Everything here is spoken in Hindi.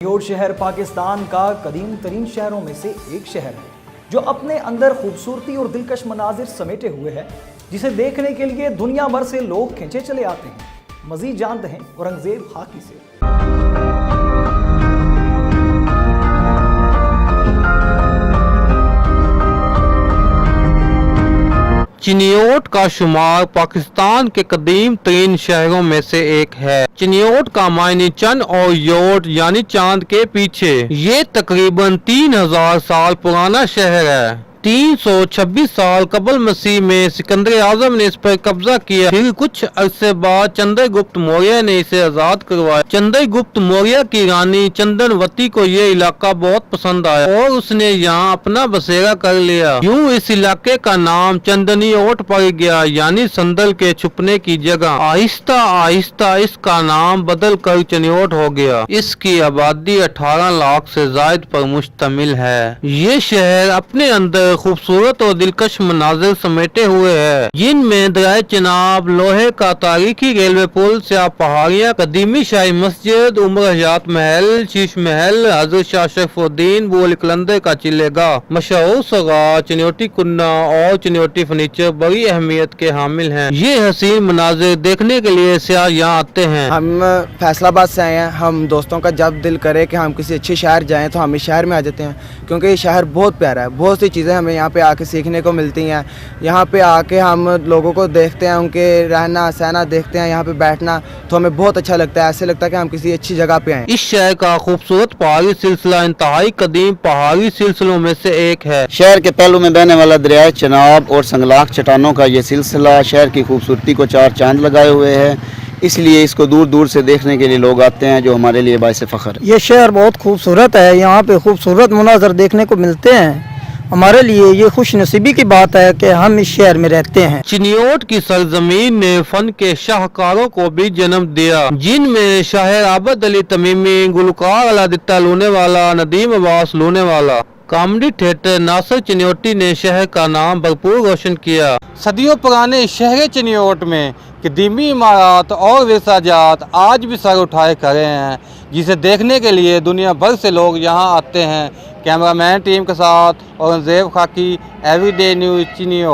चिन्योट शहर पाकिस्तान का कदीम तरीन शहरों में से एक शहर है जो अपने अंदर खूबसूरती और दिलकश मनाजिर समेटे हुए है, जिसे देखने के लिए दुनिया भर से लोग खींचे चले आते हैं। मजीद जानते हैं औरंगजेब खाकी से। चिन्योट का शुमार पाकिस्तान के कदीम तरीन शहरों में से एक है। चिन्योट का मायने चंद और योट यानी चांद के पीछे। ये तकरीबन 3000 साल पुराना शहर है। 326 साल कबल मसीह में सिकंदर आजम ने इस पर कब्जा किया। फिर कुछ अरसे बाद चंद्रगुप्त मौर्य ने इसे आजाद करवाया। चंद्रगुप्त मौर्य की रानी चंदनवती को ये इलाका बहुत पसंद आया और उसने यहाँ अपना बसेरा कर लिया। यूं इस इलाके का नाम चंदनियोट पड़ गया, यानी संदल के छुपने की जगह। आहिस्ता आहिस्ता इसका नाम बदल कर चिन्योट हो गया। इसकी आबादी 18 लाख से जायद पर मुश्तमिल है। ये शहर अपने अंदर खूबसूरत और दिलकश मनाजिर समेटे हुए है, जिनमें दरिया चिनाब, लोहे का तारीखी रेलवे पुल, स्याह पहाड़ियाँ, कदीमी शाही मस्जिद, उमर हयात महल, शीश महल, हजरत शाह शरफुद्दीन बुल कलंदर का चिल्लेगाह, मशहूर सगार, चिन्योटी कुन्ना और चिन्योटी फर्नीचर बड़ी अहमियत के हामिल हैं। ये हसीन मनाजिर देखने के लिए सयाह यहाँ आते हैं। हम फैसलाबाद से आए हैं। हम दोस्तों का जब दिल करे कि हम किसी अच्छे शहर जाएं तो हम इस शहर में आ जाते हैं, क्योंकि ये शहर बहुत प्यारा है। बहुत सी चीज़ें हमें यहाँ पे आके सीखने को मिलती हैं। यहाँ पे आके हम लोगों को देखते हैं, उनके रहना सहना देखते हैं, यहाँ पे बैठना तो हमें बहुत अच्छा लगता है। ऐसे लगता है कि हम किसी अच्छी जगह पे आए। इस शहर का खूबसूरत पहाड़ी सिलसिला इंतहाई कदीम पहाड़ी सिलसिलों में से एक है। शहर के पहलू में बहने वाला दरिया चिनाब और संगलाख चट्टानों का ये सिलसिला शहर की खूबसूरती को चार चांद लगाए हुए है, इसलिए इसको दूर दूर से देखने के लिए लोग आते हैं, जो हमारे लिए बाइस फख्र है। ये शहर बहुत खूबसूरत है। यहाँ पे खूबसूरत मनाज़र देखने को मिलते हैं। हमारे लिए ये खुश नसीबी की बात है कि हम इस शहर में रहते हैं। चिन्योट की सरजमीन ने फन के शाहकारों को भी जन्म दिया, जिनमें शायर आबद अली तमीमी, गुलकार अलादित्ता लूनेवाला, नदीम अब्बास लूनेवाला, कॉमेडी थिएटर नासिर चिन्योटी ने शहर का नाम भरपूर रोशन किया। सदियों पुराने शहर चिन्योट में कदीमी इमारत और विरसाजात आज भी सर उठाए खड़े हैं, जिसे देखने के लिए दुनिया भर से लोग यहाँ आते हैं। कैमरामैन टीम के साथ औरंगजेब खाकी, एवरीडे न्यूज़ चिन्योट।